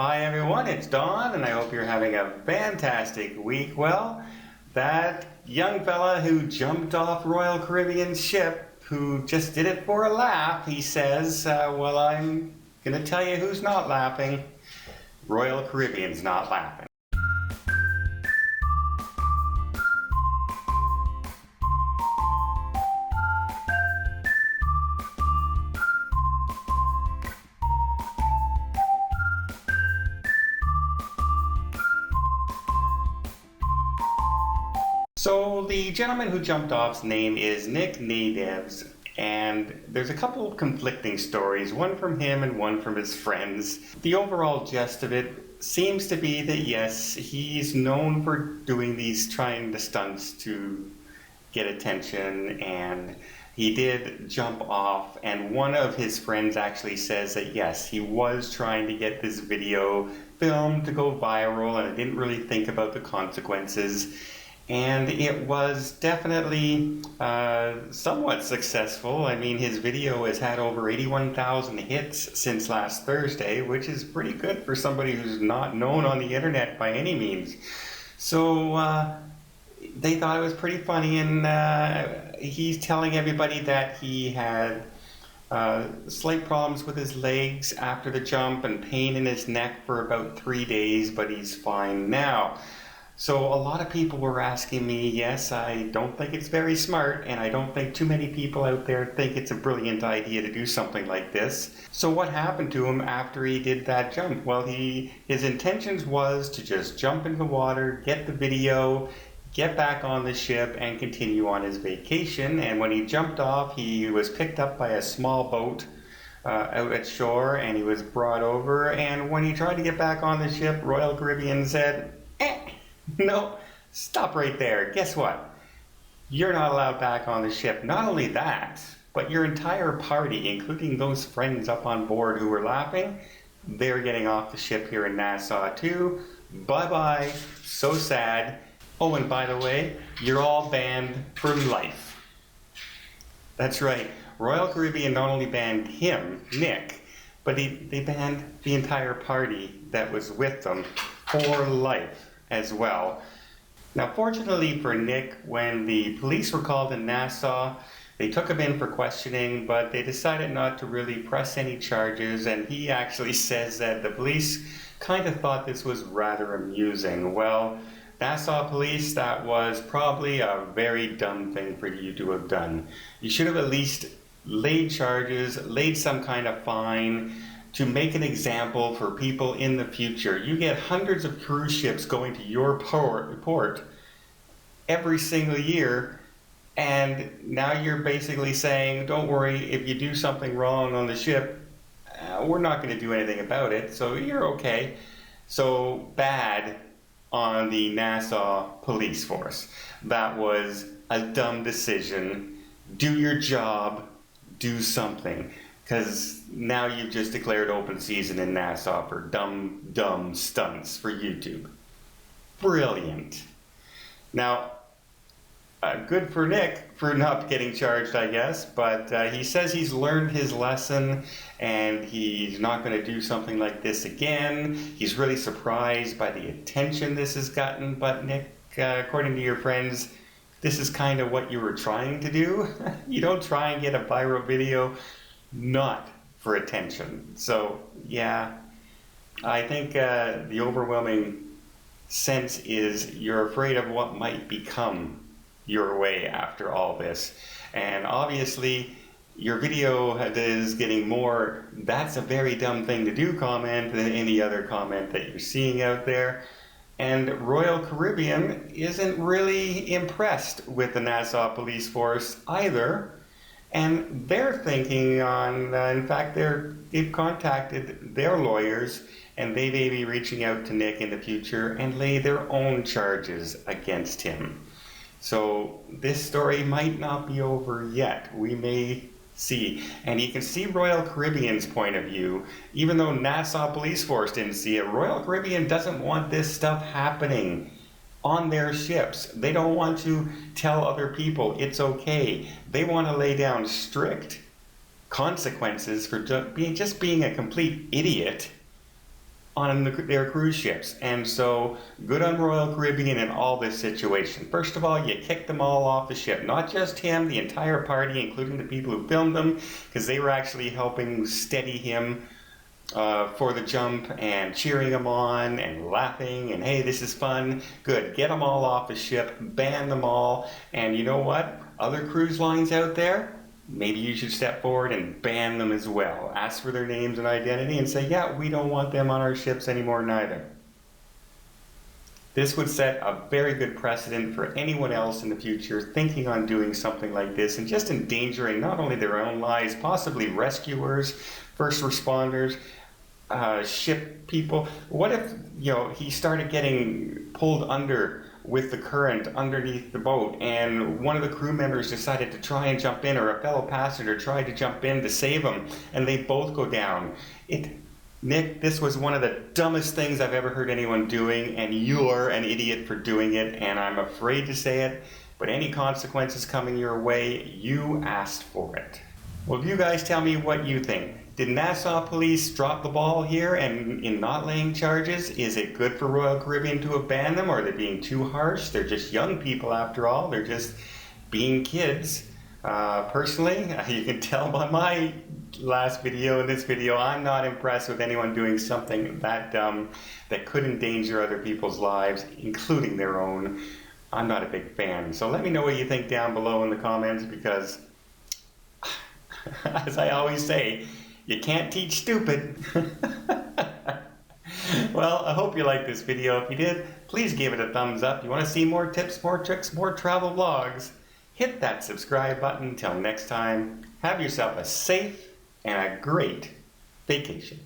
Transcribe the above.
Hi everyone, it's Don, and I hope you're having a fantastic week. Well, that young fella who jumped off Royal Caribbean's ship, who just did it for a laugh, he says, well, I'm gonna tell you who's not laughing. Royal Caribbean's not laughing. So the gentleman who jumped off's name is Nick Nadives, and there's a couple of conflicting stories, one from him and one from his friends. The overall gist of it seems to be that yes, he's known for doing these trying the stunts to get attention, and he did jump off, and one of his friends actually says that yes, he was trying to get this video filmed to go viral and didn't really think about the consequences. And it was definitely somewhat successful. I mean, his video has had over 81,000 hits since last Thursday, which is pretty good for somebody who's not known on the internet by any means. So they thought it was pretty funny, and he's telling everybody that he had slight problems with his legs after the jump and pain in his neck for about 3 days, but he's fine now. So a lot of people were asking me, yes, I don't think it's very smart, and I don't think too many people out there think it's a brilliant idea to do something like this. So what happened to him after he did that jump? Well, his intentions was to just jump in the water, get the video, get back on the ship, and continue on his vacation. And when he jumped off, he was picked up by a small boat out at shore, and he was brought over. And when he tried to get back on the ship, Royal Caribbean said, no, stop right there. Guess what? You're not allowed back on the ship. Not only that, but your entire party, including those friends up on board who were laughing, they're getting off the ship here in Nassau too. Bye-bye. So sad. Oh, and by the way, you're all banned for life. That's right. Royal Caribbean not only banned him, Nick, but they banned the entire party that was with them for life as well. Now, fortunately for Nick, when the police were called in Nassau, they took him in for questioning, but they decided not to really press any charges, and he actually says that the police kind of thought this was rather amusing. Well, Nassau police, that was probably a very dumb thing for you to have done. You should have at least laid charges, laid some kind of fine, to make an example for people in the future. You get hundreds of cruise ships going to your port every single year, and now you're basically saying, don't worry, if you do something wrong on the ship, we're not going to do anything about it, so you're okay. So bad on the Nassau police force. That was a dumb decision. Do your job, do something. Because now you've just declared open season in Nassau for dumb stunts for YouTube. Brilliant. Now, good for Nick for not getting charged, I guess, but he says he's learned his lesson and he's not going to do something like this again. He's really surprised by the attention this has gotten, but Nick, according to your friends, this is kind of what you were trying to do. You don't try and get a viral video not for attention. So yeah, I think the overwhelming sense is you're afraid of what might become your way after all this. And obviously your video is getting more "that's a very dumb thing to do" comment than any other comment that you're seeing out there. And Royal Caribbean isn't really impressed with the Nassau police force either. And they're thinking on, in fact, they've contacted their lawyers, and they may be reaching out to Nick in the future and lay their own charges against him. So this story might not be over yet. We may see. And you can see Royal Caribbean's point of view. Even though Nassau police force didn't see it, Royal Caribbean doesn't want this stuff happening on their ships. They don't want to tell other people it's okay. They want to lay down strict consequences for just being a complete idiot on their cruise ships. And so, good on Royal Caribbean in all this situation. First of all, you kick them all off the ship. Not just him, the entire party, including the people who filmed them, because they were actually helping steady him for the jump and cheering him on and laughing and, hey, this is fun. Good. Get them all off the ship, ban them all. And you know what? Other cruise lines out there, maybe you should step forward and ban them as well. Ask for their names and identity and say, yeah, we don't want them on our ships anymore neither. This would set a very good precedent for anyone else in the future thinking on doing something like this and just endangering not only their own lives, possibly rescuers, first responders, ship people. What if, he started getting pulled under with the current underneath the boat and one of the crew members decided to try and jump in, or a fellow passenger tried to jump in to save him, and they both go down? Nick, this was one of the dumbest things I've ever heard anyone doing, and you're an idiot for doing it, and I'm afraid to say it, but any consequences coming your way, you asked for it. Well, you guys tell me what you think. Did Nassau police drop the ball here and in not laying charges? Is it good for Royal Caribbean to have banned them, or are they being too harsh? They're just young people after all. They're just being kids. Personally, you can tell by my last video and this video, I'm not impressed with anyone doing something that dumb that could endanger other people's lives, including their own. I'm not a big fan. So let me know what you think down below in the comments, because as I always say, you can't teach stupid. Well, I hope you liked this video. If you did, please give it a thumbs up. You want to see more tips, more tricks, more travel vlogs? Hit that subscribe button. Till next time, have yourself a safe and a great vacation.